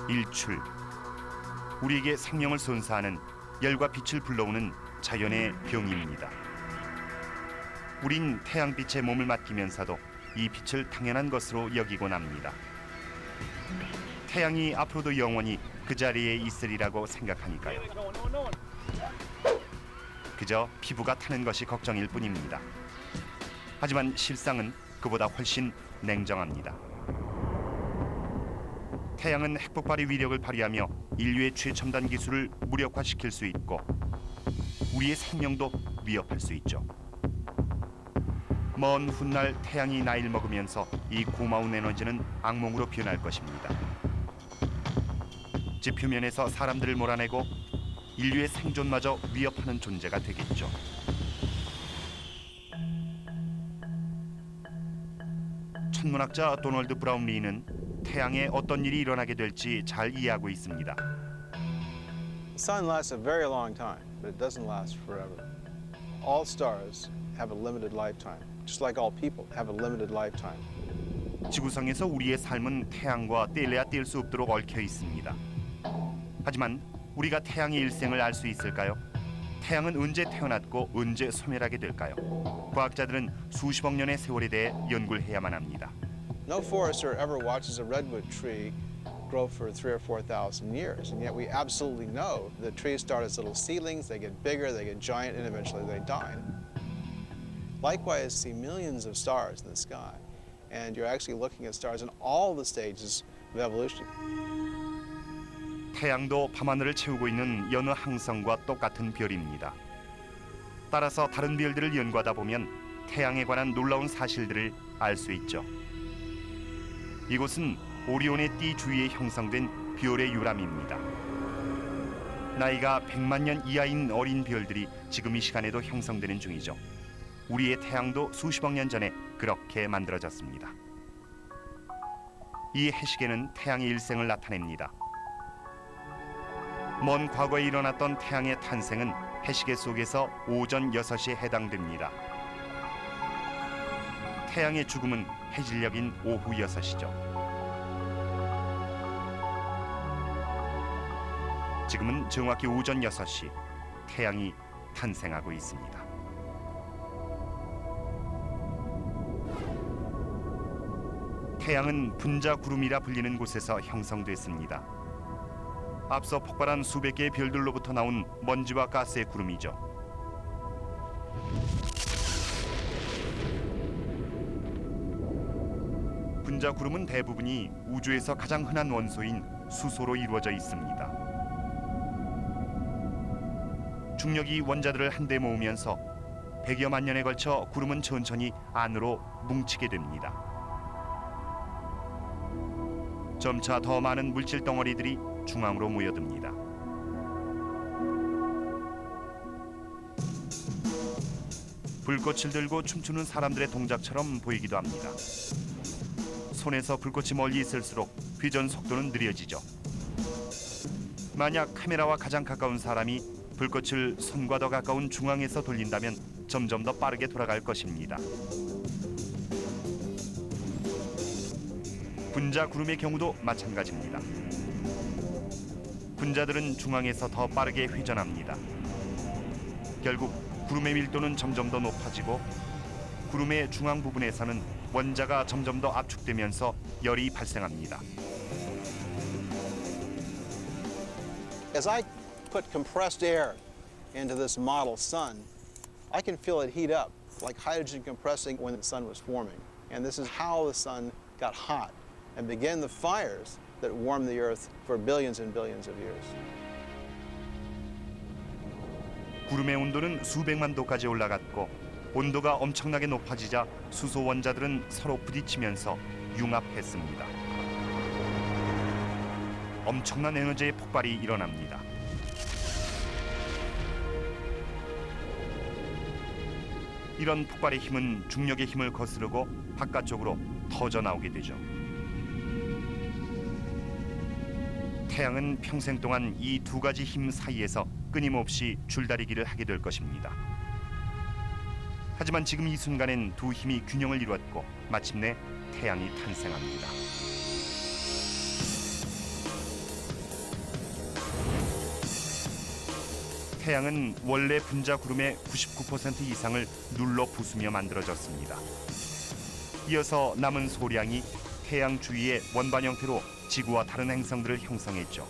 일출. 우리에게 생명을 선사하는 열과 빛을 불러오는 자연의 병입니다. 우린 태양빛에 몸을 맡기면서도 이 빛을 당연한 것으로 여기곤 합니다. 태양이 앞으로도 영원히 그 자리에 있으리라고 생각하니까요. 그저 피부가 타는 것이 걱정일 뿐입니다. 하지만 실상은 그보다 훨씬 냉정합니다. 태양은 핵폭발의 위력을 발휘하며 인류의 최첨단 기술을 무력화시킬 수 있고 우리의 생명도 위협할 수 있죠. 먼 훗날 태양이 나이를 먹으면서 이 고마운 에너지는 악몽으로 변할 것입니다. 지표면에서 사람들을 몰아내고 인류의 생존마저 위협하는 존재가 되겠죠. 천문학자 도널드 브라운리는 태양에 어떤 일이 일어나게 될지 잘 이해하고 있습니다. The sun lasts a very long time, but it doesn't last forever. All stars have a limited lifetime, just like all people have a limited lifetime. 지구상에서 우리의 삶은 태양과 떼려야 뗄 수 없도록 얽혀 있습니다. 하지만 우리가 태양의 일생을 알 수 있을까요? 태양은 언제 태어났고 언제 소멸하게 될까요? 과학자들은 수십억 년의 세월에 대해 연구를 해야만 합니다. No forester ever watches a redwood tree grow for 3,000 or 4,000 years, and yet we absolutely know the trees start as little seedlings, they get bigger, they get giant, and eventually they die. Likewise, see millions of stars in the sky, and you're actually looking at stars in all the stages of evolution. 태양도 밤하늘을 채우고 있는 여느 항성과 똑같은 별입니다. 따라서 다른 별들을 연구하다 보면 태양에 관한 놀라운 사실들을 알 수 있죠. 이곳은 오리온의 띠 주위에 형성된 별의 유람입니다. 나이가 100만 년 이하인 어린 별들이 지금 이 시간에도 형성되는 중이죠. 우리의 태양도 수십억 년 전에 그렇게 만들어졌습니다. 이 해시계는 태양의 일생을 나타냅니다. 먼 과거에 일어났던 태양의 탄생은 해시계 속에서 오전 6시에 해당됩니다. 태양의 죽음은 해질녘인 오후 6시죠. 지금은 정확히 오전 6시, 태양이 탄생하고 있습니다. 태양은 분자 구름이라 불리는 곳에서 형성됐습니다. 앞서 폭발한 수백 개의 별들로부터 나온 먼지와 가스의 구름이죠. 분자 구름은 대부분이 우주에서 가장 흔한 원소인 수소로 이루어져 있습니다. 중력이 원자들을 한데 모으면서 100여만 년에 걸쳐 구름은 천천히 안으로 뭉치게 됩니다. 점차 더 많은 물질 덩어리들이 중앙으로 모여듭니다. 불꽃을 들고 춤추는 사람들의 동작처럼 보이기도 합니다. 손에서 불꽃이 멀리 있을수록 회전 속도는 느려지죠. 만약 카메라와 가장 가까운 사람이 불꽃을 손과 더 가까운 중앙에서 돌린다면 점점 더 빠르게 돌아갈 것입니다. 분자 구름의 경우도 마찬가지입니다. 분자들은 중앙에서 더 빠르게 회전합니다. 결국 구름의 밀도는 점점 더 높아지고 구름의 중앙 부분에서는 원자가 점점 더 압축되면서 열이 발생합니다. As I put compressed air into this model sun, I can feel it heat up like hydrogen compressing when the sun was forming. And this is how the sun got hot and began the fires that warmed the earth for billions and billions of years. 구름의 온도는 수백만 도까지 올라갔고 온도가 엄청나게 높아지자 수소 원자들은 서로 부딪히면서 융합했습니다. 엄청난 에너지의 폭발이 일어납니다. 이런 폭발의 힘은 중력의 힘을 거스르고 바깥쪽으로 터져 나오게 되죠. 태양은 평생 동안 이 두 가지 힘 사이에서 끊임없이 줄다리기를 하게 될 것입니다. 하지만 지금 이 순간엔 두 힘이 균형을 이루었고 마침내 태양이 탄생합니다. 태양은 원래 분자 구름의 99% 이상을 눌러 부수며 만들어졌습니다. 이어서 남은 소량이 태양 주위의 원반 형태로 지구와 다른 행성들을 형성했죠.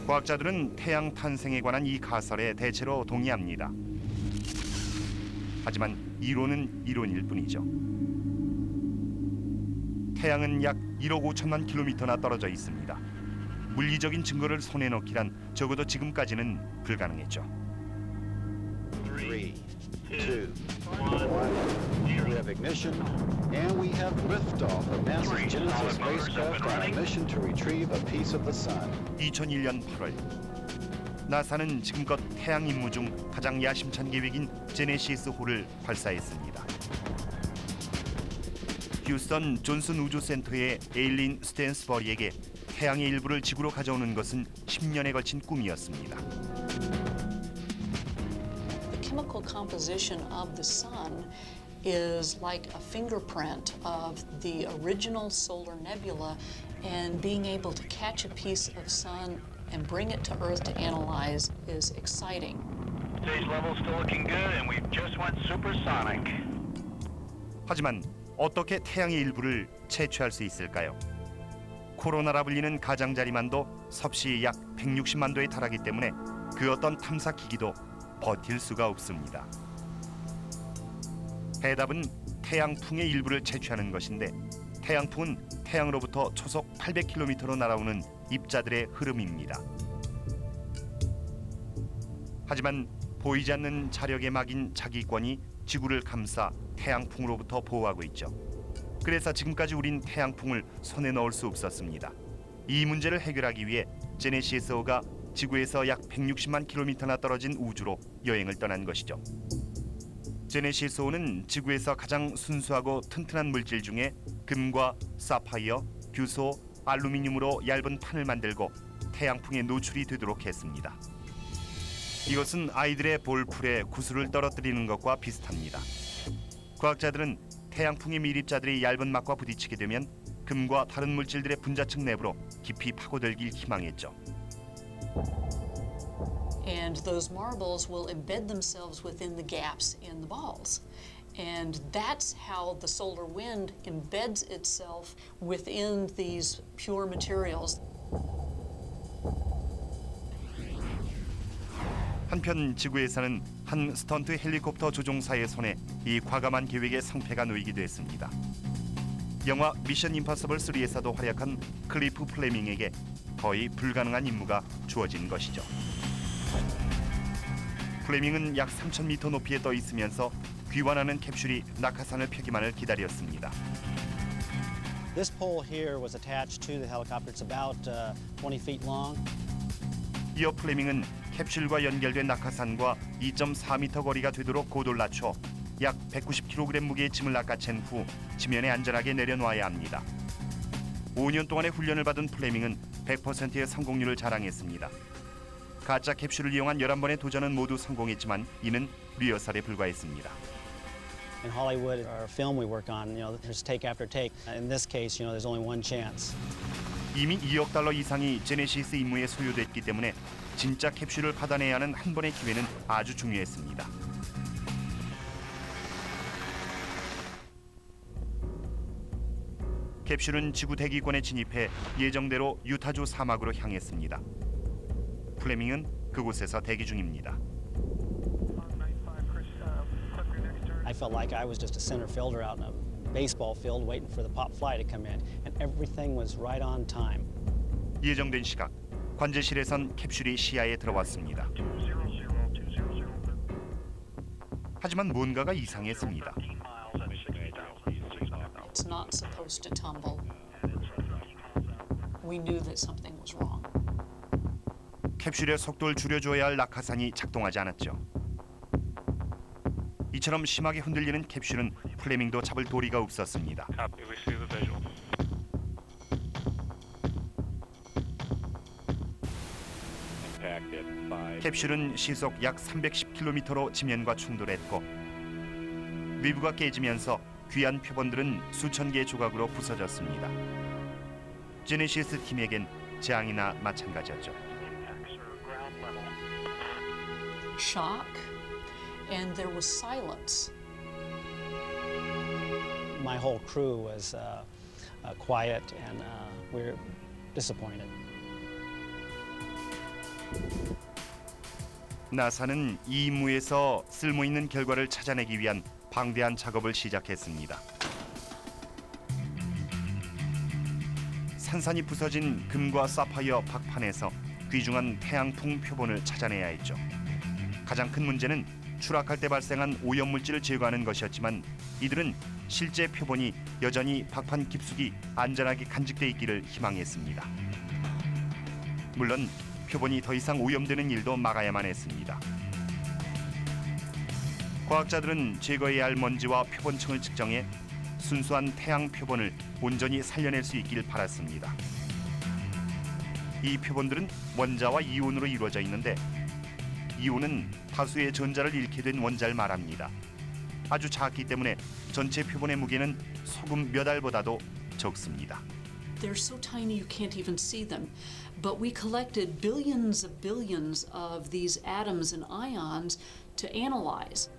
과학자들은 태양 탄생에 관한 이 가설에 대체로 동의합니다. 하지만 이론은 이론일 뿐이죠. 태양은 약 1억 5천만 킬로미터나 떨어져 있습니다. 물리적인 증거를 손에 넣기란 적어도 지금까지는 불가능했죠. 3, 2, 1. We have ignition, and we have liftoff of NASA's Genesis spacecraft on a mission to retrieve a piece of the sun. 2001년 8월 나사는 지금껏 태양 임무 중 가장 야심찬 계획인 제네시스 호를 발사했습니다. 휴스턴 존슨 우주센터의 에일린 스탠스버리에게 태양의 일부를 지구로 가져오는 것은 10년에 걸친 꿈이었습니다. The chemical composition of the sun is like a fingerprint of the original solar nebula, and being able to catch a piece of sun and bring it to Earth to analyze is exciting. Stage level's still looking good, and we just went supersonic. 하지만 어떻게 태양의 일부를 채취할 수 있을까요? 코로나라 불리는 가장자리만도 섭씨 약 160만 도에 달하기 때문에 그 어떤 탐사 기기도 버틸 수가 없습니다. 해답은 태양풍의 일부를 채취하는 것인데 태양풍은 태양으로부터 초속 800km로 날아오는 입자들의 흐름입니다. 하지만 보이지 않는 자력의 막인 자기권이 지구를 감싸 태양풍으로부터 보호하고 있죠. 그래서 지금까지 우린 태양풍을 손에 넣을 수 없었습니다. 이 문제를 해결하기 위해 제네시스호가 지구에서 약 160만 킬로미터나 떨어진 우주로 여행을 떠난 것이죠. 제네시스호는 지구에서 가장 순수하고 튼튼한 물질 중에 금과 사파이어, 규소, 알루미늄으로 얇은 판을 만들고 태양풍에 노출이 되도록 했습니다. 이것은 아이들의 볼풀에 구슬을 떨어뜨리는 것과 비슷합니다. 과학자들은 태양풍의 밀입자들이 얇은 막과 부딪히게 되면 금과 다른 물질들의 분자층 내부로 깊이 파고들길 희망했죠. And those marbles will embed themselves within the gaps in the balls. And that's how the solar wind embeds itself within these pure materials. 한편 지구에서는 한 스턴트 헬리콥터 조종사의 손에 이 과감한 계획의 성패가 놓이기도 했습니다. 영화 미션 임파서블 3에서도 활약한 클리프 플레밍에게 거의 불가능한 임무가 주어진 것이죠. 플레밍은 약 3,000m 높이에 떠 있으면서 귀환하는 캡슐이 낙하산을 펴기만을 기다렸습니다. This pole here was attached to the helicopter. It's about 20 feet long. 이어 플레밍은 캡슐과 연결된 낙하산과 2.4m 거리가 되도록 고도를 낮춰 약 190kg 무게의 짐을 낚아챈 후 지면에 안전하게 내려놓아야 합니다. 5년 동안의 훈련을 받은 플레밍은 100%의 성공률을 자랑했습니다. 가짜 캡슐을 이용한 11번의 도전은 모두 성공했지만 이는 리허설에 불과했습니다. In Hollywood, our film we work on, there's take after take. In this case, there's only one chance. 이미 2억 달러 이상이 제네시스 임무에 소요됐기 때문에 진짜 캡슐을 받아내야 하는 한 번의 기회는 아주 중요했습니다. 캡슐은 지구 대기권에 진입해 예정대로 유타주 사막으로 향했습니다. 플레밍은 그곳에서 대기 중입니다. I felt like I was just a center fielder out in a baseball field waiting for the pop fly to come in, and everything was right on time. 예정된 시각, 관제실에선 캡슐이 시야에 들어왔습니다. 하지만 뭔가가 이상했습니다. It's not supposed to tumble. We knew that something was wrong. 캡슐의 속도를 줄여줘야 할 낙하산이 작동하지 않았죠. 이처럼 심하게 흔들리는 캡슐은 플레밍도 잡을 도리가 없었습니다. 캡슐은 시속 약 310km로 지면과 충돌했고 위부가 깨지면서 귀한 표본들은 수천 개의 조각으로 부서졌습니다. 제네시스 팀에겐 재앙이나 마찬가지였죠. Shock, and there was silence. My whole crew was quiet, and we were disappointed. 나사는 이 임무에서 쓸모있는 결과를 찾아내기 위한 방대한 작업을 시작했습니다. 산산이 부서진 금과 사파이어 박판에서 귀중한 태양풍 표본을 찾아내야 했죠. 가장 큰 문제는 추락할 때 발생한 오염물질을 제거하는 것이었지만 이들은 실제 표본이 여전히 박판 깊숙이 안전하게 간직돼 있기를 희망했습니다. 물론 표본이 더 이상 오염되는 일도 막아야만 했습니다. 과학자들은 제거해야 할 먼지와 표본층을 측정해 순수한 태양 표본을 온전히 살려낼 수 있길 바랐습니다. 이 표본들은 원자와 이온으로 이루어져 있는데 이온은 다수의 전자를 잃게 된 원자를 말합니다. 아주 작기 때문에 전체 표본의 무게는 소금 몇 알보다도 적습니다. They're so tiny you can't even see them. But we collected billions of these atoms and ions to analyze.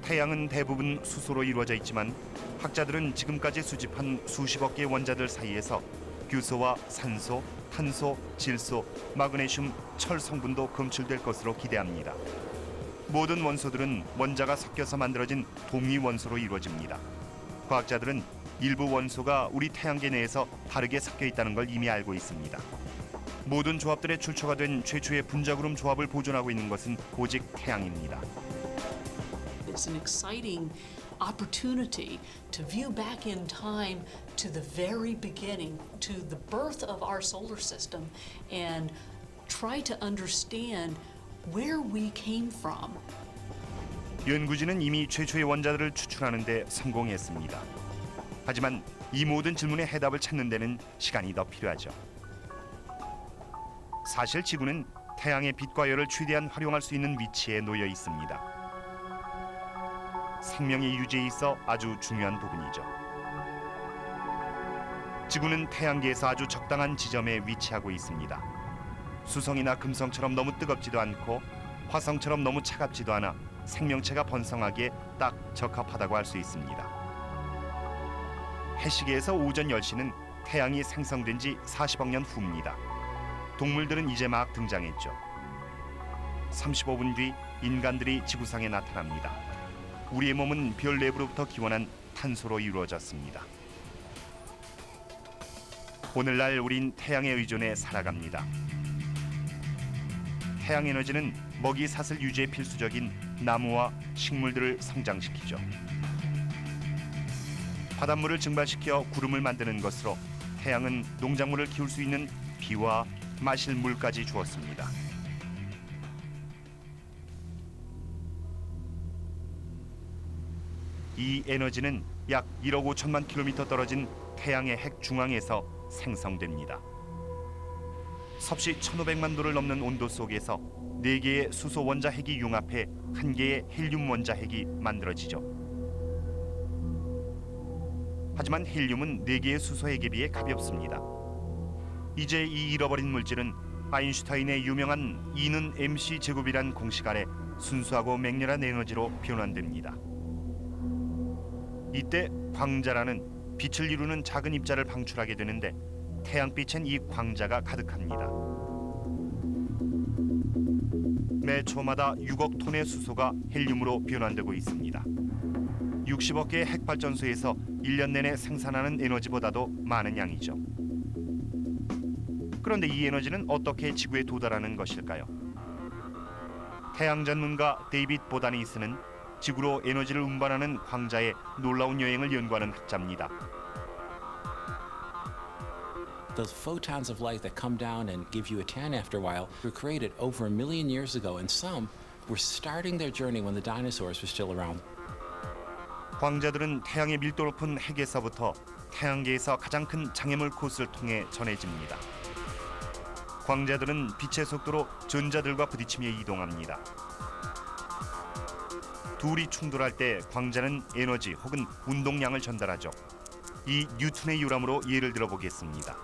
태양은 대부분 수소로 이루어져 있지만 학자들은 지금까지 수집한 수십억 개의 원자들 사이에서 규소와 산소, 탄소, 질소, 마그네슘, 철 성분도 검출될 것으로 기대합니다. 모든 원소들은 원자가 섞여서 만들어진 동위 원소로 이루어집니다. 과학자들은 일부 원소가 우리 태양계 내에서 다르게 섞여 있다는 걸 이미 알고 있습니다. 모든 조합들의 출처가 된 최초의 분자구름 조합을 보존하고 있는 것은 오직 태양입니다. It's an exciting opportunity to view back in time to the very beginning, to the birth of our solar system, and try to understand where we came from. 연구진은 이미 최초의 원자들을 추출하는 데 성공했습니다. 하지만 이 모든 질문의 해답을 찾는 데는 시간이 더 필요하죠. 사실 지구는 태양의 빛과 열을 최대한 활용할 수 있는 위치에 놓여 있습니다. 생명의 유지에 있어 아주 중요한 부분이죠. 지구는 태양계에서 아주 적당한 지점에 위치하고 있습니다. 수성이나 금성처럼 너무 뜨겁지도 않고 화성처럼 너무 차갑지도 않아 생명체가 번성하기에 딱 적합하다고 할 수 있습니다. 해시계에서 오전 10시는 태양이 생성된 지 40억 년 후입니다. 동물들은 이제 막 등장했죠. 35분 뒤 인간들이 지구상에 나타납니다. 우리의 몸은 별 내부로부터 기원한 탄소로 이루어졌습니다. 오늘날 우린 태양에 의존해 살아갑니다. 태양 에너지는 먹이 사슬 유지에 필수적인 나무와 식물들을 성장시키죠. 바닷물을 증발시켜 구름을 만드는 것으로 태양은 농작물을 키울 수 있는 비와 마실 물까지 주었습니다. 이 에너지는 약 1억 5천만 킬로미터 떨어진 태양의 핵 중앙에서 생성됩니다. 섭씨 1500만 도를 넘는 온도 속에서 4개의 수소 원자 핵이 융합해 1개의 헬륨 원자 핵이 만들어지죠. 하지만 헬륨은 4개의 수소 핵에 비해 가볍습니다. 이제 이 잃어버린 물질은 아인슈타인의 유명한 E는 mc 제곱이란 공식 아래 순수하고 맹렬한 에너지로 변환됩니다. 이때 광자라는 빛을 이루는 작은 입자를 방출하게 되는데 태양빛엔 이 광자가 가득합니다. 매 초마다 6억 톤의 수소가 헬륨으로 변환되고 있습니다. 60억 개의 핵발전소에서 1년 내내 생산하는 에너지보다도 많은 양이죠. 그런데 이 에너지는 어떻게 지구에 도달하는 것일까요? 태양 전문가 데이빗 보다니스는 지구로 에너지를 운반하는 광자의 놀라운 여행을 연구하는 학자입니다. Those photons of light that come down and give you a tan after a while were created over 1 million years ago, and some were starting their journey when the dinosaurs were still around. 광자들은 태양의 밀도 높은 핵에서부터 태양계에서 가장 큰 장애물 코스를 통해 전해집니다. 광자들은 빛의 속도로 전자들과 부딪히며 이동합니다. 둘이 충돌할 때 광자는 에너지 혹은 운동량을 전달하죠. 이 뉴턴의 요람으로 예를 들어 보겠습니다.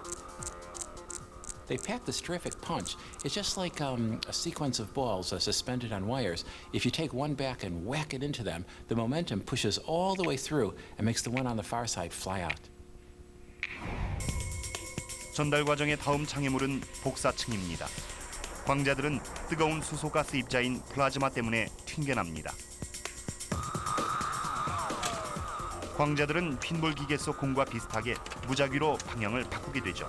They pack this terrific punch. It's just like a sequence of balls suspended on wires. If you take one back and whack it into them, the momentum pushes all the way through and makes the one on the far side fly out. 전달 과정의 다음 장애물은 복사층입니다. 광자들은 뜨거운 수소가스 입자인 플라즈마 때문에 튕겨납니다. 광자들은 핀볼 기계 속 공과 비슷하게 무작위로 방향을 바꾸게 되죠.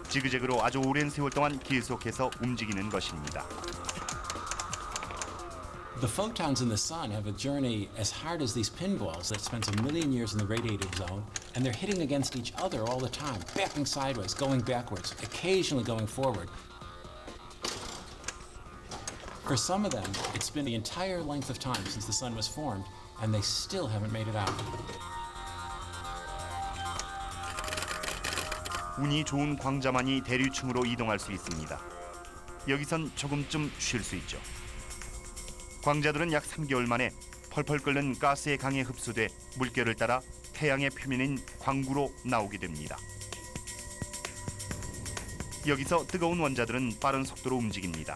지그재그로 아주 오랜 세월 동안 계속해서 움직이는 것입니다. The photons in the sun have a journey as hard as these pinballs that spends 1 million years in the radiative zone, and they're hitting against each other all the time, backing sideways, going backwards, occasionally going forward. For some of them, it's been the entire length of time since the sun was formed, and they still haven't made it out. 운이 좋은 광자만이 대류층으로 이동할 수 있습니다. 여기선 조금쯤 쉴 수 있죠. 광자들은 약 3개월 만에 펄펄 끓는 가스의 강에 흡수돼 물결을 따라 태양의 표면인 광구로 나오게 됩니다. 여기서 뜨거운 원자들은 빠른 속도로 움직입니다.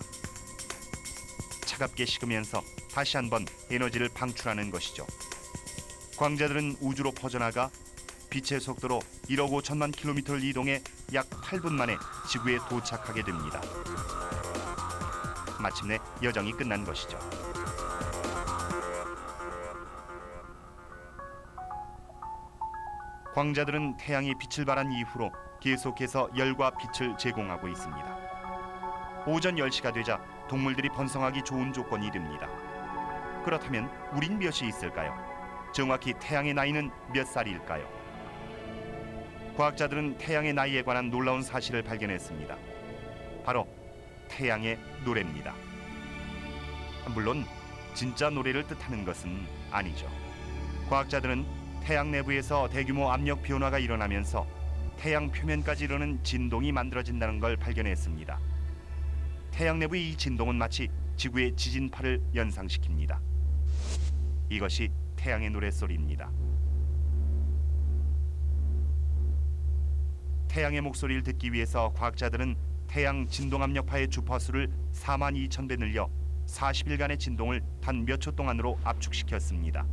차갑게 식으면서 다시 한번 에너지를 방출하는 것이죠. 광자들은 우주로 퍼져나가 빛의 속도로 1억 5천만 킬로미터를 이동해 약 8분 만에 지구에 도착하게 됩니다. 마침내 여정이 끝난 것이죠. 광자들은 태양이 빛을 발한 이후로 계속해서 열과 빛을 제공하고 있습니다. 오전 10시가 되자 동물들이 번성하기 좋은 조건이 됩니다. 그렇다면 우린 몇이 있을까요? 정확히 태양의 나이는 몇 살일까요? 과학자들은 태양의 나이에 관한 놀라운 사실을 발견했습니다. 바로 태양의 노래입니다. 물론 진짜 노래를 뜻하는 것은 아니죠. 과학자들은 태양 내부에서 대규모 압력 변화가 일어나면서 태양 표면까지 이르는 진동이 만들어진다는 걸 발견했습니다. 태양 내부의 이 진동은 마치 지구의 지진파를 연상시킵니다. 이것이 태양의 노랫소리입니다. 태양의 목소리를 듣기 위해서 과학자들은 태양 진동압력파의 주파수를 42,000배 늘려 40일간의 진동을 단 몇 초 동안으로 압축시켰습니다.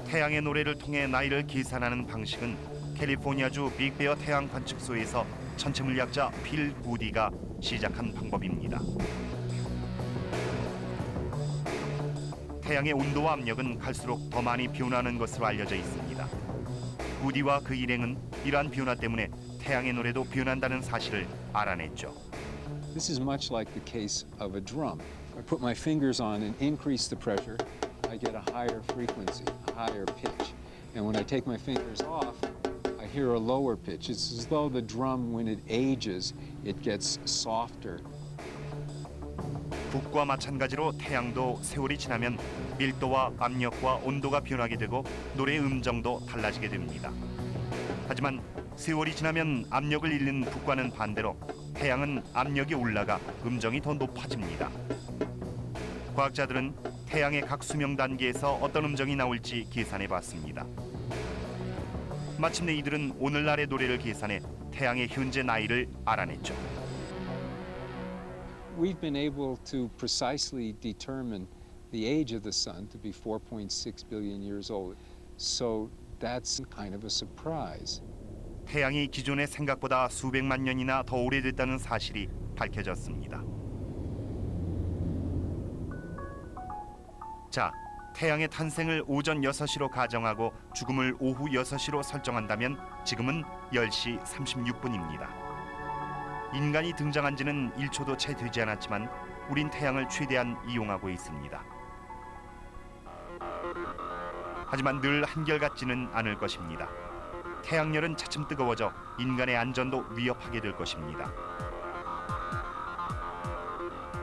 태양의 노래를 통해 나이를 계산하는 방식은 캘리포니아주 빅베어 태양 관측소에서 천체물리학자 필 구디가 시작한 방법입니다. 태양의 온도와 압력은 갈수록 더 많이 변화하는 것으로 알려져 있습니다. 구디와 그 일행은 이러한 변화 때문에 태양의 노래도 변한다는 사실을 알아냈죠. This is much like the case of a drum. I put my fingers on and increase the pressure, I get a higher frequency, a higher pitch. And when I take my fingers off, I hear a lower pitch. It's as though the drum, when it ages, it gets softer. 북과 마찬가지로 태양도 세월이 지나면 밀도와 압력과 온도가 변하게 되고 노래의 음정도 달라지게 됩니다. 하지만 세월이 지나면 압력을 잃는 북과는 반대로 태양은 압력이 올라가 음정이 더 높아집니다. 과학자들은 태양의 각 수명 단계에서 어떤 음정이 나올지 계산해 봤습니다. 마침내 이들은 오늘날의 노래를 계산해 태양의 현재 나이를 알아냈죠. We've been able to precisely determine the age of the sun to be 4.6 billion years old. So that's kind of a surprise. 태양이 기존의 생각보다 수백만 년이나 더 오래됐다는 사실이 밝혀졌습니다. 자, 태양의 탄생을 오전 6시로 가정하고 죽음을 오후 6시로 설정한다면 지금은 10시 36분입니다. 인간이 등장한 지는 1초도 채 되지 않았지만 우린 태양을 최대한 이용하고 있습니다. 하지만 늘 한결같지는 않을 것입니다. 태양열은 차츰 뜨거워져 인간의 안전도 위협하게 될 것입니다.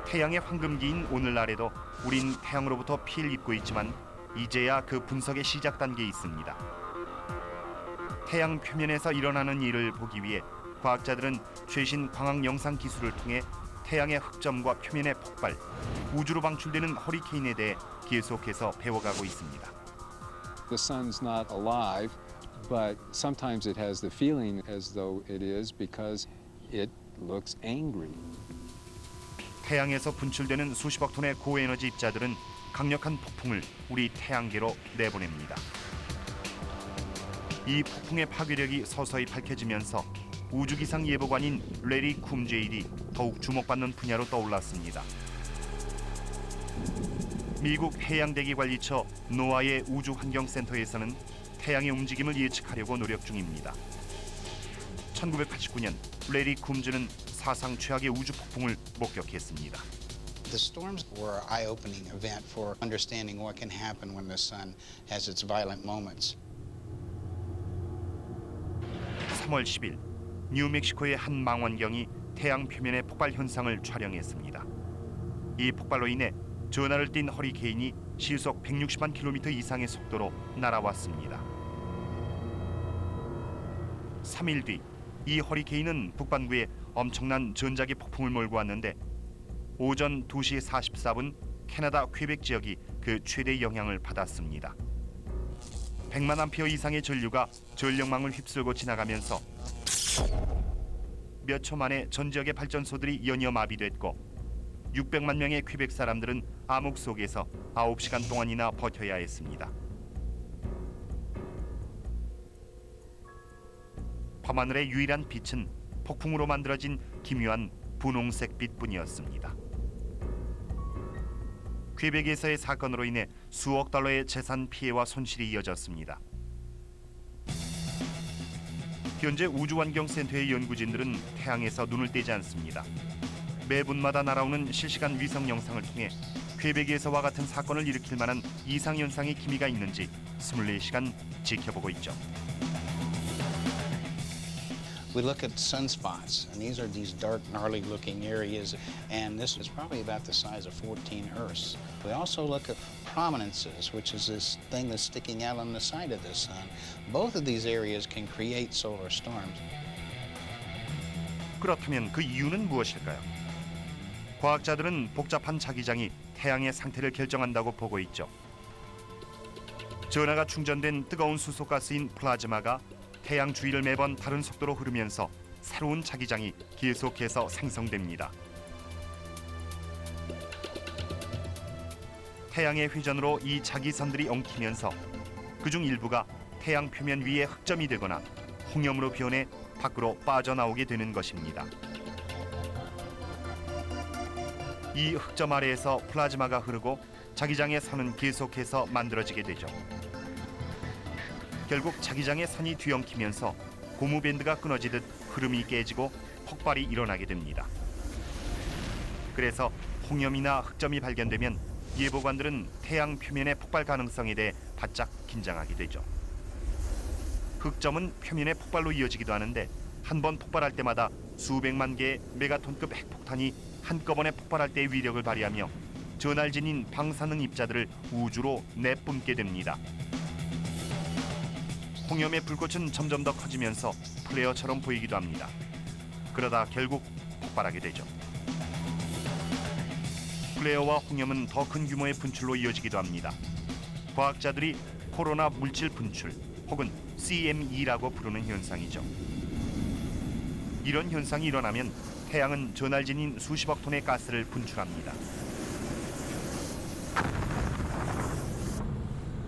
태양의 황금기인 오늘날에도 우린 태양으로부터 피해를 입고 있지만 이제야 그 분석의 시작 단계에 있습니다. 태양 표면에서 일어나는 일을 보기 위해 과학자들은 최신 광학 영상 기술을 통해 태양의 흑점과 표면의 폭발, 우주로 방출되는 허리케인에 대해 계속해서 배워가고 있습니다. The sun's not alive, but sometimes it has the feeling as though it is because it looks angry. 태양에서 분출되는 수십억 톤의 고에너지 입자들은 강력한 폭풍을 우리 태양계로 내보냅니다. 이 폭풍의 파괴력이 서서히 밝혀지면서 우주기상 예보관인 레리 쿰제일이 더욱 주목받는 분야로 떠올랐습니다. 미국 해양대기관리처 노아의 우주환경센터에서는 태양의 움직임을 예측하려고 노력 중입니다. 1989년 레리 쿰즈는 사상 최악의 우주 폭풍을 목격했습니다. The storms were an eye-opening event for understanding what can happen when the sun has its violent moments. 3월 10일 뉴멕시코의 한 망원경이 태양 표면의 폭발 현상을 촬영했습니다. 이 폭발로 인해 전하를 띤 허리케인이 시속 160만 킬로미터 이상의 속도로 날아왔습니다. 3일 뒤 이 허리케인은 북반구에 엄청난 전자기 폭풍을 몰고 왔는데 오전 2시 44분 캐나다 퀘벡 지역이 그 최대 영향을 받았습니다. 100만 암페어 이상의 전류가 전력망을 휩쓸고 지나가면서 몇 초 만에 전 지역의 발전소들이 연이어 마비됐고 600만 명의 퀘벡 사람들은 암흑 속에서 9시간 동안이나 버텨야 했습니다. 밤하늘의 유일한 빛은 폭풍으로 만들어진 기묘한 분홍색 빛뿐이었습니다. 퀘벡에서의 사건으로 인해 수억 달러의 재산 피해와 손실이 이어졌습니다. 현재 우주환경센터의 연구진들은 태양에서 눈을 떼지 않습니다. 매분마다 날아오는 실시간 위성 영상을 통해 퀘벡에서와 같은 사건을 일으킬 만한 이상현상의 기미가 있는지 24시간 지켜보고 있죠. We look at sunspots, and these are these dark, gnarly-looking areas, and this is probably about the size of 14 Earths. We also look at prominences, which is this thing that's sticking out on the side of the sun. Both of these areas can create solar storms. 그렇다면 그 이유는 무엇일까요? 과학자들은 복잡한 자기장이 태양의 상태를 결정한다고 보고 있죠. 전하가 충전된 뜨거운 수소가스인 플라즈마가 태양 주위를 매번 다른 속도로 흐르면서 새로운 자기장이 계속해서 생성됩니다. 태양의 회전으로 이 자기선들이 엉키면서 그중 일부가 태양 표면 위에 흑점이 되거나 홍염으로 변해 밖으로 빠져나오게 되는 것입니다. 이 흑점 아래에서 플라즈마가 흐르고 자기장의 선은 계속해서 만들어지게 되죠. 결국 자기장의 선이 뒤엉키면서 고무밴드가 끊어지듯 흐름이 깨지고 폭발이 일어나게 됩니다. 그래서 홍염이나 흑점이 발견되면 예보관들은 태양 표면의 폭발 가능성에 대해 바짝 긴장하게 되죠. 흑점은 표면의 폭발로 이어지기도 하는데 한 번 폭발할 때마다 수백만 개의 메가톤급 핵폭탄이 한꺼번에 폭발할 때의 위력을 발휘하며 전할진인 방사능 입자들을 우주로 내뿜게 됩니다. 홍염의 불꽃은 점점 더 커지면서 플레어처럼 보이기도 합니다. 그러다 결국 폭발하게 되죠. 플레어와 홍염은 더 큰 규모의 분출로 이어지기도 합니다. 과학자들이 코로나 물질 분출 혹은 CME라고 부르는 현상이죠. 이런 현상이 일어나면 태양은 전할진인 수십억 톤의 가스를 분출합니다.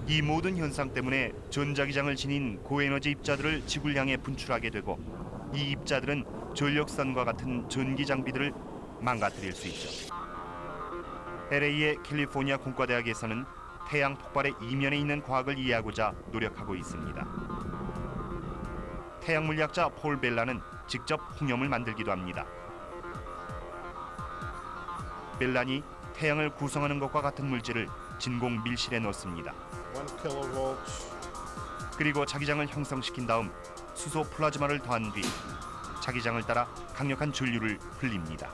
이 모든 현상 때문에 전자기장을 지닌 고에너지 입자들을 지구를 향해 분출하게 되고 이 입자들은 전력선과 같은 전기 장비들을 망가뜨릴 수 있죠. LA의 캘리포니아 공과대학에서는 태양 폭발의 이면에 있는 과학을 이해하고자 노력하고 있습니다. 태양 물리학자 폴 벨란은 직접 홍염을 만들기도 합니다. 벨란이 태양을 구성하는 것과 같은 물질을 진공 밀실에 넣습니다. 그리고 자기장을 형성시킨 다음 수소 플라즈마를 더한 뒤 자기장을 따라 강력한 전류를 흘립니다.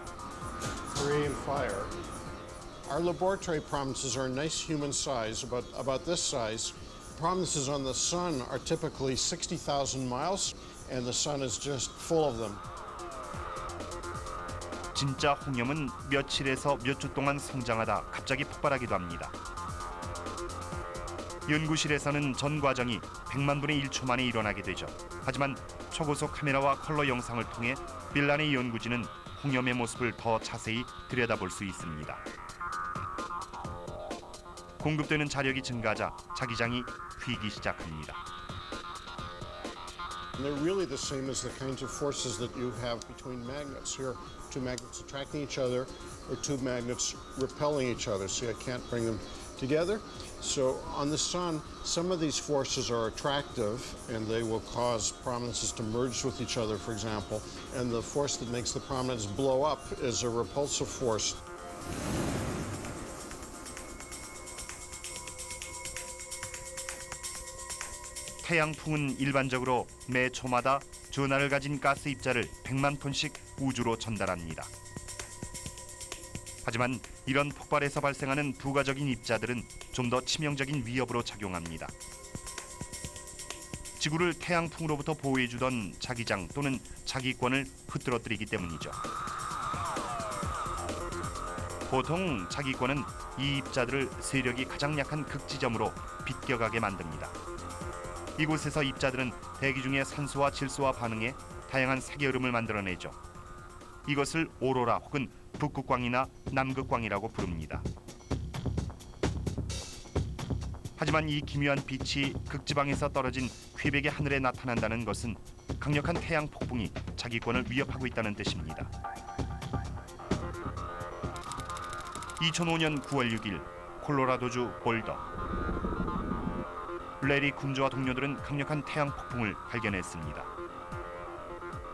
Our laboratory prominences are nice human size, about this size. Prominences on the sun are typically 60,000 miles, and the sun is just full of them. 진짜 홍염은 며칠에서 몇 주 동안 성장하다 갑자기 폭발하기도 합니다. 연구실에서는 전 과정이 100만 분의 1초 만에 일어나게 되죠. 하지만 초고속 카메라와 컬러 영상을 통해 빌란의 연구진은 홍염의 모습을 더 자세히 들여다볼 수 있습니다. 공급되는 자력이 증가하자 자기장이 휘기 시작합니다. And they're really the same as the kinds of forces that you have between magnets. Here, two magnets attracting each other, or two magnets repelling each other. See, I can't bring them together. So on the sun, some of these forces are attractive, and they will cause prominences to merge with each other, for example. And the force that makes the prominence blow up is a repulsive force. 태양풍은 일반적으로 매 초마다 전하를 가진 가스 입자를 100만 톤씩 우주로 전달합니다. 하지만 이런 폭발에서 발생하는 부가적인 입자들은 좀 더 치명적인 위협으로 작용합니다. 지구를 태양풍으로부터 보호해주던 자기장 또는 자기권을 흐트러뜨리기 때문이죠. 보통 자기권은 이 입자들을 세력이 가장 약한 극지점으로 비껴가게 만듭니다. 이곳에서 입자들은 대기 중의 산소와 질소와 반응해 다양한 색의 흐름을 만들어내죠. 이것을 오로라 혹은 북극광이나 남극광이라고 부릅니다. 하지만 이 기묘한 빛이 극지방에서 떨어진 퀘벡의 하늘에 나타난다는 것은 강력한 태양 폭풍이 자기권을 위협하고 있다는 뜻입니다. 2005년 9월 6일 콜로라도주 볼더. 레리 쿰즈와 동료들은 강력한 태양 폭풍을 발견했습니다.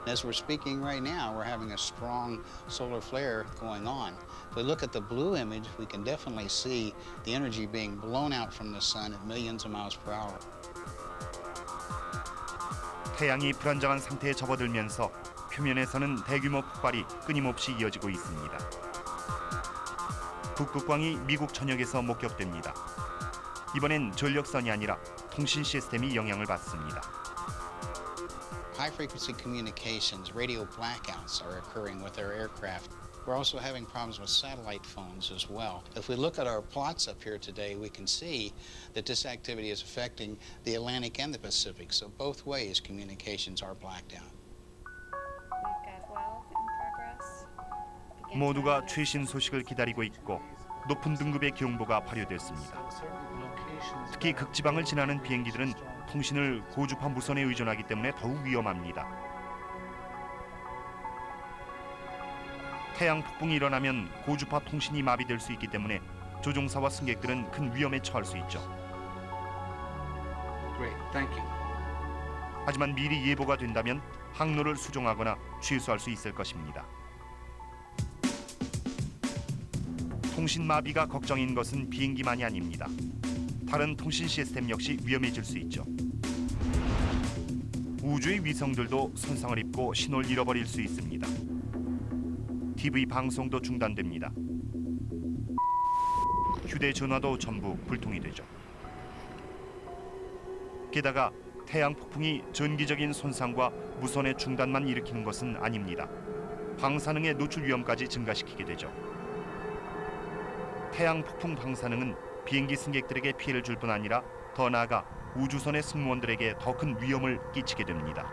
As we're speaking right now, we're having a strong solar flare going on. If we look at the blue image, we can definitely see the energy being blown out from the sun at millions of miles per hour. 태양이 불안정한 상태에 접어들면서 표면에서는 대규모 폭발이 끊임없이 이어지고 있습니다. 북극광이 미국 전역에서 목격됩니다. 이번엔 전력선이 아니라 통신 시스템이 영향을 받습니다. High-frequency communications, radio blackouts are occurring with our aircraft. We're also having problems with satellite phones as well. If we look at our plots up here today, we can see that this activity is affecting the Atlantic and the Pacific. So both ways, communications are blacked out. We've got wells in progress. 모두가 최신 소식을 기다리고 있고 높은 등급의 경보가 발효됐습니다. 특히 극지방을 지나는 비행기들은 통신을 고주파 무선에 의존하기 때문에 더욱 위험합니다. 태양 폭풍이 일어나면 고주파 통신이 마비될 수 있기 때문에 조종사와 승객들은 큰 위험에 처할 수 있죠. 하지만 미리 예보가 된다면 항로를 수정하거나 취소할 수 있을 것입니다. 통신 마비가 걱정인 것은 비행기만이 아닙니다. 다른 통신 시스템 역시 위험해질 수 있죠. 우주의 위성들도 손상을 입고 신호를 잃어버릴 수 있습니다. TV 방송도 중단됩니다. 휴대전화도 전부 불통이 되죠. 게다가 태양 폭풍이 전기적인 손상과 무선의 중단만 일으키는 것은 아닙니다. 방사능의 노출 위험까지 증가시키게 되죠. 태양 폭풍 방사능은 비행기 승객들에게 피해를 줄 뿐 아니라 더 나아가 우주선의 승무원들에게 더 큰 위험을 끼치게 됩니다.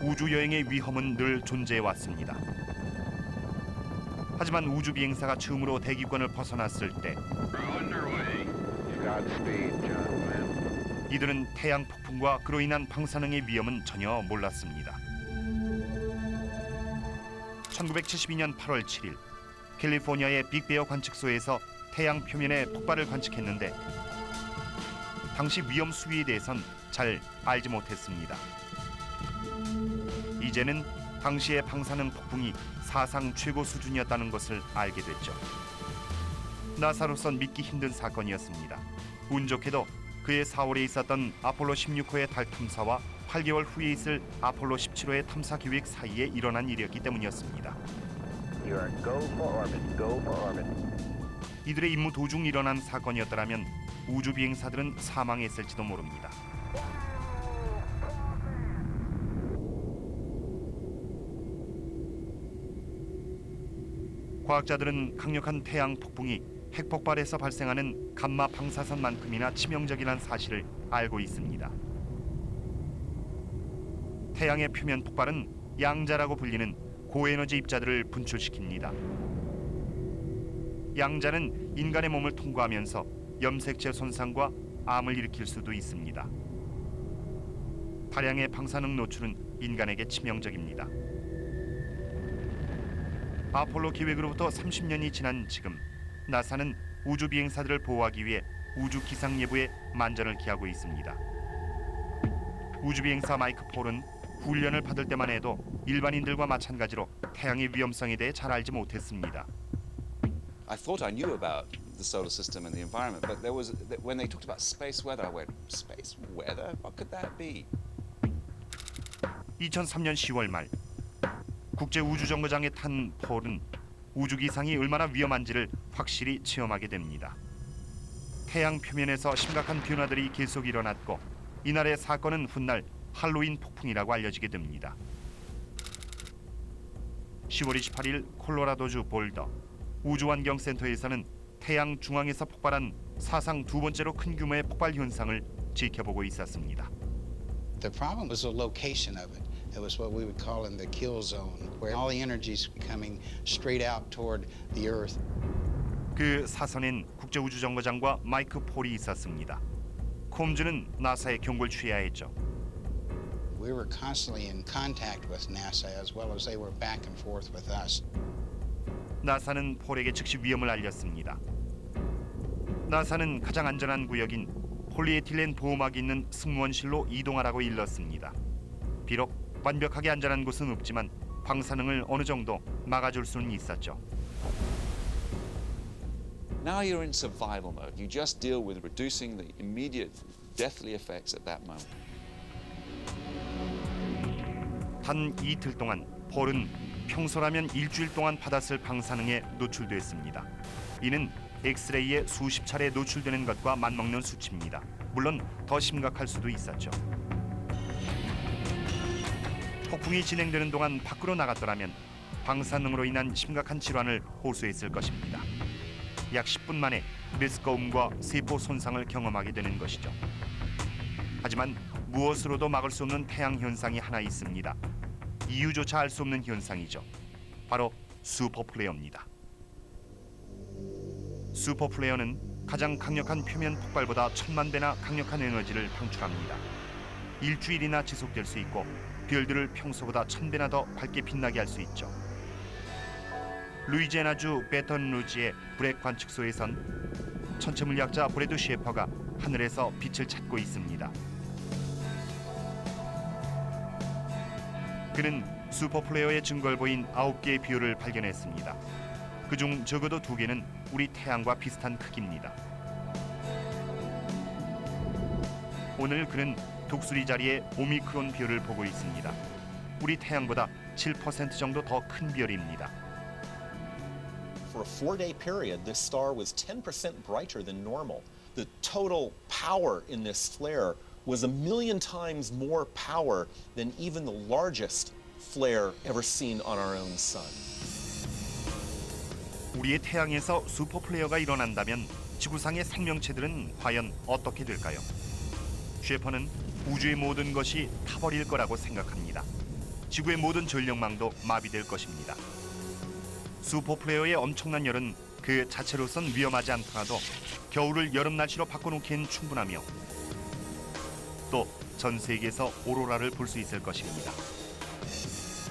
우주 여행의 위험은 늘 존재해 왔습니다. 하지만 우주 비행사가 처음으로 대기권을 벗어났을 때 이들은 태양 폭풍과 그로 인한 방사능의 위험은 전혀 몰랐습니다. 1972년 8월 7일 캘리포니아의 빅베어 관측소에서 태양 표면의 폭발을 관측했는데 당시 위험 수위에 대해선 잘 알지 못했습니다. 이제는 당시의 방사능 폭풍이 사상 최고 수준이었다는 것을 알게 됐죠. 나사로선 믿기 힘든 사건이었습니다. 운 좋게도 그해 4월에 있었던 아폴로 16호의 달 탐사와 8개월 후에 있을 아폴로 17호의 탐사 계획 사이에 일어난 일이었기 때문이었습니다. 이들의 임무 도중 일어난 사건이었더라면 우주 비행사들은 사망했을지도 모릅니다. 과학자들은 강력한 태양 폭풍이 핵폭발에서 발생하는 감마 방사선만큼이나 치명적이라는 사실을 알고 있습니다. 태양의 표면 폭발은 양자라고 불리는 고에너지 입자들을 분출시킵니다. 양자는 인간의 몸을 통과하면서 염색체 손상과 암을 일으킬 수도 있습니다. 다량의 방사능 노출은 인간에게 치명적입니다. 아폴로 기획으로부터 30년이 지난 지금 나사는 우주 비행사들을 보호하기 위해 우주 기상 예보에 만전을 기하고 있습니다. 우주 비행사 마이크 폴은 훈련을 받을 때만 해도 일반인들과 마찬가지로 태양의 위험성에 대해 잘 알지 못했습니다. I thought I knew about the solar system and the environment, but when they talked about space weather, I went, space weather? What could that be? 2003년 10월 말 국제 우주 정거장에 탄 폴은 우주 기상이 얼마나 위험한지를 확실히 체험하게 됩니다. 태양 표면에서 심각한 변화들이 계속 일어났고 이날의 사건은 훗날 할로윈 폭풍이라고 알려지게 됩니다. 10월 28일 콜로라도주 볼더 우주환경센터에서는 태양 중앙에서 폭발한 사상 두 번째로 큰 규모의 폭발 현상을 지켜보고 있었습니다. The problem was the location of it. It was what we would call in the kill zone, where all the energy's coming straight out toward the Earth. 그 사선엔 국제우주정거장과 마이크 폴이 있었습니다. 콤즈는 나사의 경고를 취해야 했죠. We were constantly in contact with NASA as well as they were back and forth with us. 나사는 폴에게 즉시 위험을 알렸습니다. 나사는 가장 안전한 구역인 폴리에틸렌 보호막이 있는 승무원실로 이동하라고 일렀습니다. 비록 완벽하게 안전한 곳은 없지만 방사능을 어느 정도 막아줄 수는 있었죠. Now you're in survival mode. You just deal with reducing the immediate deathly effects at that moment. 단 이틀 동안 폴은 평소라면 일주일 동안 받았을 방사능에 노출됐습니다. 이는 엑스레이에 수십 차례 노출되는 것과 맞먹는 수치입니다. 물론 더 심각할 수도 있었죠. 폭풍이 진행되는 동안 밖으로 나갔더라면 방사능으로 인한 심각한 질환을 호소했을 것입니다. 약 10분 만에 메스꺼움과 세포 손상을 경험하게 되는 것이죠. 하지만 무엇으로도 막을 수 없는 태양 현상이 하나 있습니다. 이유조차 알 수 없는 현상이죠. 바로 슈퍼플레어입니다. 슈퍼플레어는 가장 강력한 표면 폭발보다 1000만 배나 강력한 에너지를 방출합니다. 일주일이나 지속될 수 있고 별들을 평소보다 1000배나 더 밝게 빛나게 할 수 있죠. 루이지애나주 베턴루지의 브렉 관측소에선 천체물리학자 브래드 셰퍼가 하늘에서 빛을 찾고 있습니다. 그는 슈퍼플레어의 증거를 보인 9개의 비율을 발견했습니다. 그중 적어도 2개는 우리 태양과 비슷한 크기입니다. 오늘 그는 독수리 자리에 오미크론 별을 보고 있습니다. 우리 태양보다 7% 정도 더 큰 별입니다. For a 4-day period, this star was 10% brighter than normal. The total power in this flare was 1,000,000 times more power than even the largest flare ever seen on our own sun. 우리의 태양에서 슈퍼플레어가 일어난다면 지구상의 생명체들은 과연 어떻게 될까요? 셰퍼는 우주의 모든 것이 타버릴 거라고 생각합니다. 지구의 모든 전력망도 마비될 것입니다. 슈퍼플레어의 엄청난 열은 그 자체로선 위험하지 않더라도 겨울을 여름 날씨로 바꿔놓기엔 충분하며 또 전 세계에서 오로라를 볼 수 있을 것입니다.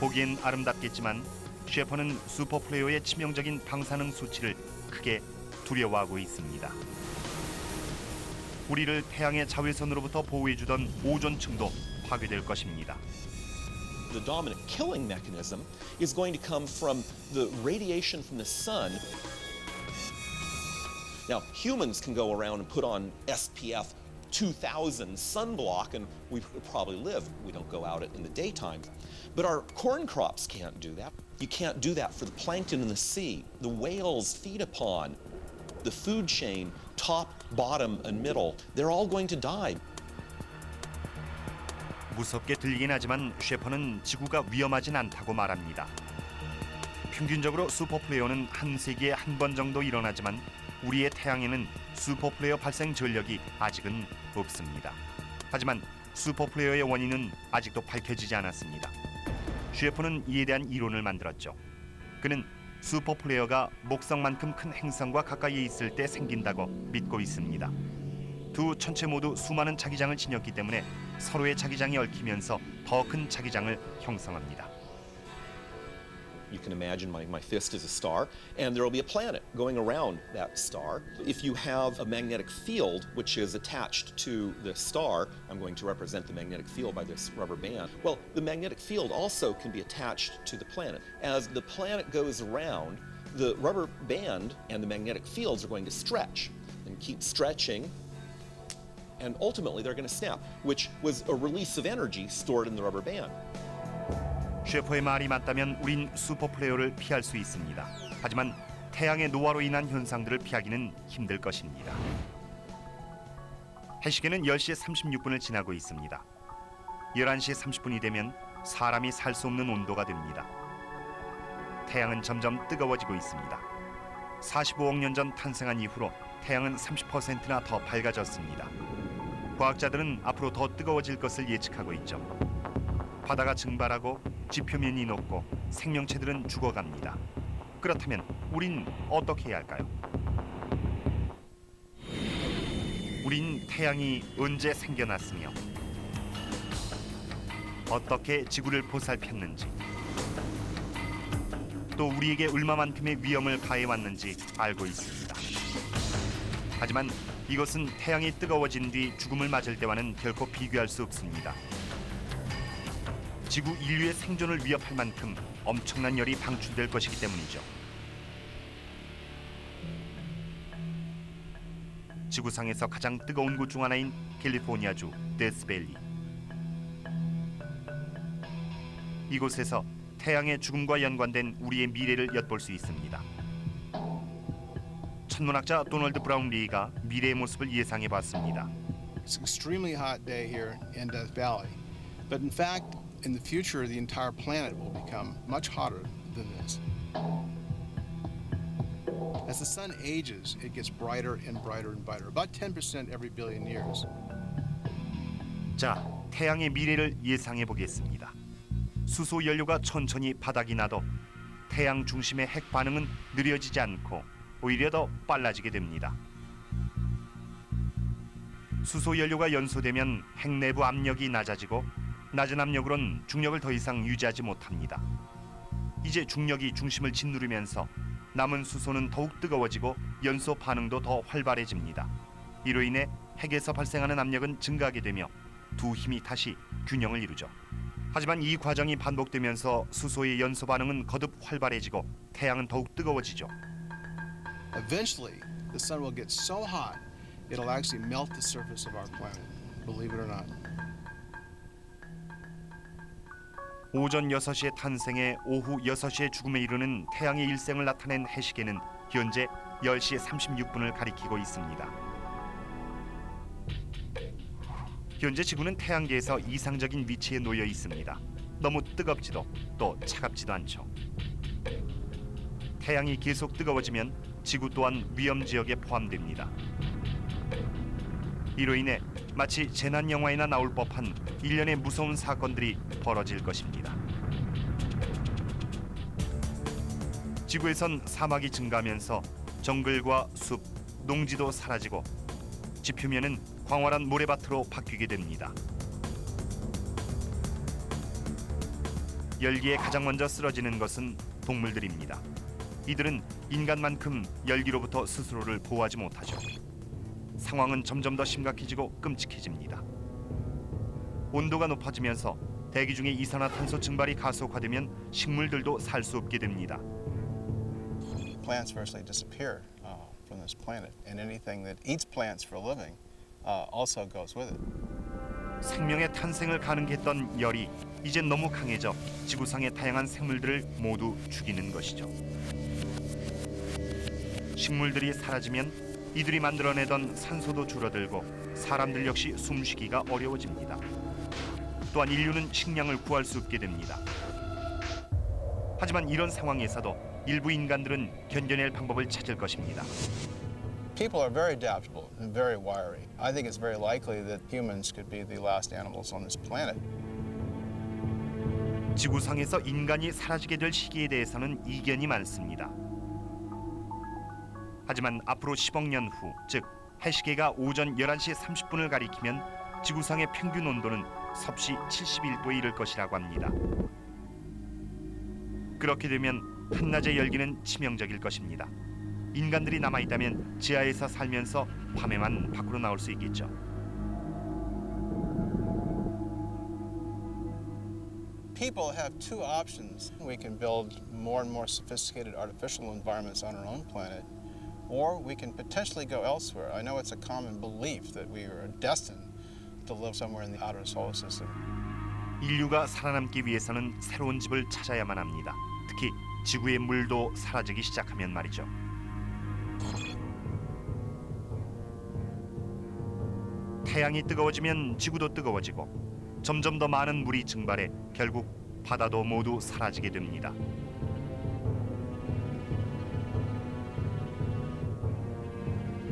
보기엔 아름답겠지만 셰퍼는 슈퍼플레어의 치명적인 방사능 수치를 크게 두려워하고 있습니다. 우리를 태양의 자외선으로부터 보호해주던 오존층도 파괴될 것입니다. The dominant killing mechanism is going to come from the radiation from the sun. Now, humans can go around and put on SPF 2000 sunblock and we probably live. We don't go out in the daytime. But our corn crops can't do that. You can't do that for the plankton in the sea, the whales feed upon. the food chain, top, bottom, and middle, they're all going to die. 무섭게 들리긴 하지만 셰퍼는 지구가 위험하진 않다고 말합니다. 평균적으로 슈퍼플레어는 한 세기에 한 번 정도 일어나지만 우리의 태양에는 슈퍼플레어 발생 전력이 아직은 없습니다. 하지만 슈퍼플레어의 원인은 아직도 밝혀지지 않았습니다. 셰퍼는 이에 대한 이론을 만들었죠. 그는 슈퍼플레어가 목성만큼 큰 행성과 가까이에 있을 때 생긴다고 믿고 있습니다. 두 천체 모두 수많은 자기장을 지녔기 때문에 서로의 자기장이 얽히면서 더 큰 자기장을 형성합니다. You can imagine my fist is a star, and there will be a planet going around that star. If you have a magnetic field which is attached to the star, I'm going to represent the magnetic field by this rubber band. Well, the magnetic field also can be attached to the planet. As the planet goes around, the rubber band and the magnetic fields are going to stretch and keep stretching, and ultimately they're going to snap, which was a release of energy stored in the rubber band. 셰퍼의 말이 맞다면 우린 슈퍼플레어를 피할 수 있습니다. 하지만 태양의 노화로 인한 현상들을 피하기는 힘들 것입니다. 해시계는 10시 36분을 지나고 있습니다. 11시 30분이 되면 사람이 살 수 없는 온도가 됩니다. 태양은 점점 뜨거워지고 있습니다. 45억 년 전 탄생한 이후로 태양은 30%나 더 밝아졌습니다. 과학자들은 앞으로 더 뜨거워질 것을 예측하고 있죠. 바다가 증발하고 지표면이 녹고 생명체들은 죽어갑니다. 그렇다면 우린 어떻게 해야 할까요? 우린 태양이 언제 생겨났으며 어떻게 지구를 보살폈는지 또 우리에게 얼마만큼의 위험을 가해왔는지 알고 있습니다. 하지만 이것은 태양이 뜨거워진 뒤 죽음을 맞을 때와는 결코 비교할 수 없습니다. 지구 인류의 생존을 위협할 만큼 엄청난 열이 방출될 것이기 때문이죠. 지구상에서 가장 뜨거운 곳 중 하나인 캘리포니아주 데스밸리. 이곳에서 태양의 죽음과 연관된 우리의 미래를 엿볼 수 있습니다. 천문학자 도널드 브라운 리가 미래의 모습을 예상해 봤습니다. It's an extremely hot day here in Death Valley, but in fact, in the future, the entire planet will become much hotter than this. As the sun ages, it gets brighter and brighter and brighter, about 10% every billion years. 자, 태양의 미래를 예상해 보겠습니다. 수소 연료가 천천히 바닥이 나도 태양 중심의 핵 반응은 느려지지 않고 오히려 더 빨라지게 됩니다. 수소 연료가 연소되면 핵 내부 압력이 낮아지고 낮은 압력으론 중력을 더 이상 유지하지 못합니다. 이제 중력이 중심을 짓누르면서 남은 수소는 더욱 뜨거워지고 연소 반응도 더 활발해집니다. 이로 인해 핵에서 발생하는 압력은 증가하게 되며 두 힘이 다시 균형을 이루죠. 하지만 이 과정이 반복되면서 수소의 연소 반응은 거듭 활발해지고 태양은 더욱 뜨거워지죠. Eventually, the sun will get so hot, it'll actually melt the surface of our planet, believe it or not. 오전 6시의 탄생에 오후 6시의 죽음에 이르는 태양의 일생을 나타낸 해시계는 현재 10시 36분을 가리키고 있습니다. 현재 지구는 태양계에서 이상적인 위치에 놓여 있습니다. 너무 뜨겁지도 또 차갑지도 않죠. 태양이 계속 뜨거워지면 지구 또한 위험 지역에 포함됩니다. 이로 인해 마치 재난 영화에나 나올 법한 일련의 무서운 사건들이 벌어질 것입니다. 지구에선 사막이 증가하면서 정글과 숲, 농지도 사라지고 지표면은 광활한 모래밭으로 바뀌게 됩니다. 열기에 가장 먼저 쓰러지는 것은 동물들입니다. 이들은 인간만큼 열기로부터 스스로를 보호하지 못하죠. 상황은 점점 더 심각해지고 끔찍해집니다. 온도가 높아지면서 대기 중의 이산화탄소 증발이 가속화되면 식물들도 살 수 없게 됩니다. Plants virtually disappear from this planet, and anything that eats plants for a living also goes with it. 생명의 탄생을 가능케 했던 열이 이제 너무 강해져 지구상의 다양한 생물들을 모두 죽이는 것이죠. 식물들이 사라지면 이들이 만들어내던 산소도 줄어들고 사람들 역시 숨쉬기가 어려워집니다. 또한 인류는 식량을 구할 수 없게 됩니다. 하지만 이런 상황에서도 일부 인간들은 견뎌낼 방법을 찾을 것입니다. People are very adaptable and very wiry. I think it's very likely that humans could be the last animals on this planet. 지구상에서 인간이 사라지게 될 시기에 대해서는 이견이 많습니다. 하지만 앞으로 10억 년 후, 즉 해시계가 오전 11시 30분을 가리키면 지구상의 평균 온도는 섭씨 71도에 이를 것이라고 합니다. 그렇게 되면 한낮의 열기는 치명적일 것입니다. 인간들이 남아있다면 지하에서 살면서 밤에만 밖으로 나올 수 있겠죠. People have two options. We can build more and more sophisticated artificial environments on our own planet, or we can potentially go elsewhere. I know it's a common belief that we are destined to live somewhere in the outer solar system. 인류가 살아남기 위해서는 새로운 집을 찾아야만 합니다. 특히 지구의 물도 사라지기 시작하면 말이죠. 태양이 뜨거워지면 지구도 뜨거워지고 점점 더 많은 물이 증발해 결국 바다도 모두 사라지게 됩니다.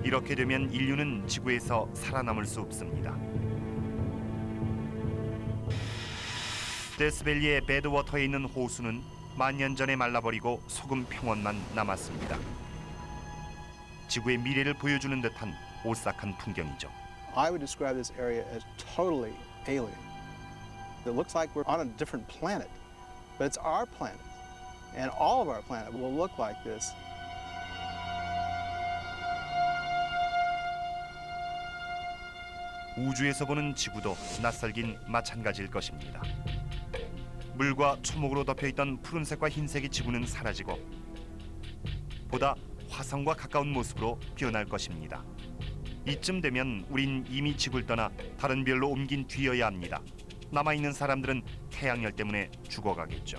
이렇게 되면 인류는 지구에서 살아남을 수 없습니다. 데스밸리의 배드워터에 있는 호수는 만년 전에 말라버리고 소금 평원만 남았습니다. 지구의 미래를 보여주는 듯한 오싹한 풍경이죠. I would describe this area as totally alien. It looks like we're on a different planet, but it's our planet, and all of our planet will look like this. 우주에서 보는 지구도 낯설긴 마찬가지일 것입니다. 물과 초목으로 덮여있던 푸른색과 흰색의 지구는 사라지고 보다 화성과 가까운 모습으로 변할 것입니다. 이쯤 되면 우린 이미 지구를 떠나 다른 별로 옮긴 뒤여야 합니다. 남아있는 사람들은 태양열 때문에 죽어가겠죠.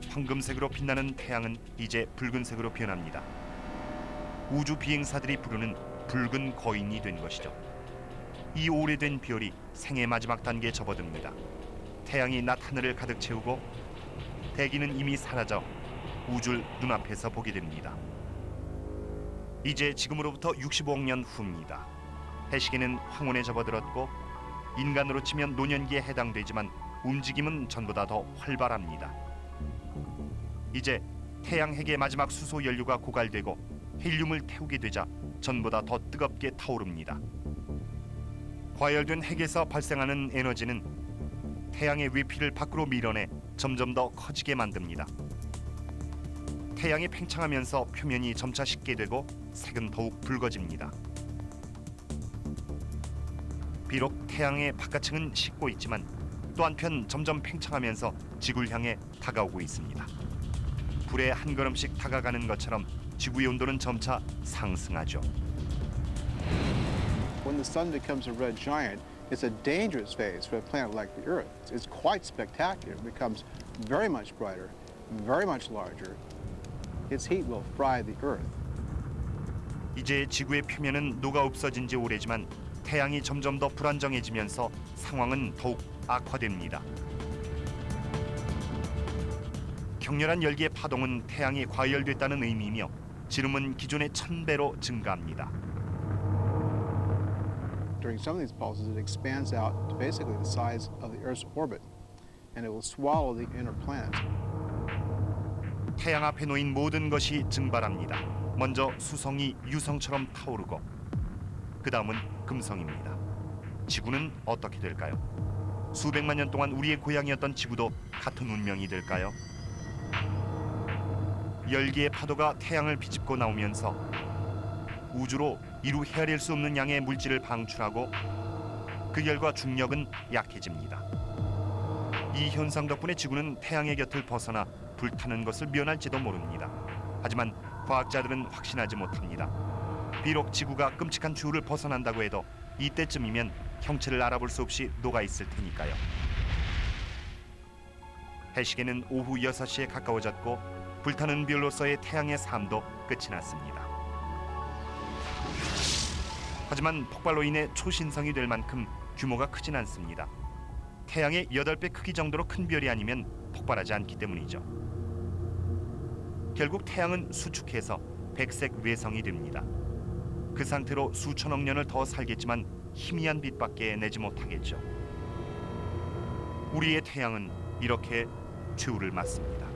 황금색으로 빛나는 태양은 이제 붉은색으로 변합니다. 우주 비행사들이 부르는 붉은 거인이 된 것이죠. 이 오래된 별이 생의 마지막 단계에 접어듭니다. 태양이 낮 하늘을 가득 채우고 대기는 이미 사라져 우주를 눈앞에서 보게 됩니다. 이제 지금으로부터 65억 년 후입니다. 해시계는 황혼에 접어들었고 인간으로 치면 노년기에 해당되지만 움직임은 전보다 더 활발합니다. 이제 태양 핵의 마지막 수소 연료가 고갈되고 헬륨을 태우게 되자 전보다 더 뜨겁게 타오릅니다. 과열된 핵에서 발생하는 에너지는 태양의 외피를 밖으로 밀어내 점점 더 커지게 만듭니다. 태양이 팽창하면서 표면이 점차 식게 되고 색은 더욱 붉어집니다. 비록 태양의 바깥층은 식고 있지만 또 한편 점점 팽창하면서 지구를 향해 다가오고 있습니다. 불에 한 걸음씩 다가가는 것처럼 지구의 온도는 점차 상승하죠. When the sun becomes a red giant, it's a dangerous phase for a planet like the Earth. It's quite spectacular. It becomes very much brighter, very much larger. Its heat will fry the Earth. 이제 지구의 표면은 녹아 없어진 지 오래지만 태양이 점점 더 불안정해지면서 상황은 더욱 악화됩니다. 격렬한 열기의 파동은 태양이 과열됐다는 의미이며 지름은 기존의 1000배로 증가합니다. During some of these pulses, it expands out to basically the size of the Earth's orbit, and it will swallow the inner planets. 태양 앞에 놓인 모든 것이 증발합니다. 먼저 수성이 유성처럼 타오르고 그 다음은 금성입니다. 지구는 어떻게 될까요? 수백만 년 동안 우리의 고향이었던 지구도 같은 운명이 될까요? 열기의 파도가 태양을 비집고 나오면서 우주로 이루 헤아릴 수 없는 양의 물질을 방출하고 그 결과 중력은 약해집니다. 이 현상 덕분에 지구는 태양의 곁을 벗어나 불타는 것을 면할지도 모릅니다. 하지만 과학자들은 확신하지 못합니다. 비록 지구가 끔찍한 추후를 벗어난다고 해도 이때쯤이면 형체를 알아볼 수 없이 녹아있을 테니까요. 해시계는 오후 6시에 가까워졌고 불타는 별로서의 태양의 삶도 끝이 났습니다. 하지만 폭발로 인해 초신성이 될 만큼 규모가 크진 않습니다. 태양의 8배 크기 정도로 큰 별이 아니면 폭발하지 않기 때문이죠. 결국 태양은 수축해서 백색 외성이 됩니다. 그 상태로 수천억 년을 더 살겠지만 희미한 빛밖에 내지 못하겠죠. 우리의 태양은 이렇게 최후를 맞습니다.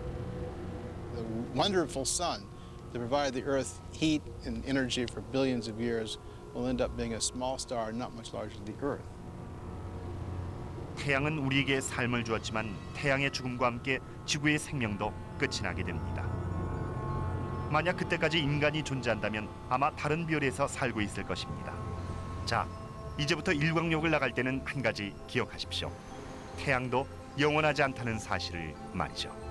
The wonderful sun that provided the Earth heat and energy for billions of years will end up being a small star not much larger than the Earth. 태양은 우리에게 삶을 주었지만 태양의 죽음과 함께 지구의 생명도 끝이 나게 됩니다. 만약 그때까지 인간이 존재한다면 아마 다른 별에서 살고 있을 것입니다. 자, 이제부터 일광욕을 나갈 때는 한 가지 기억하십시오. 태양도 영원하지 않다는 사실을 말이죠.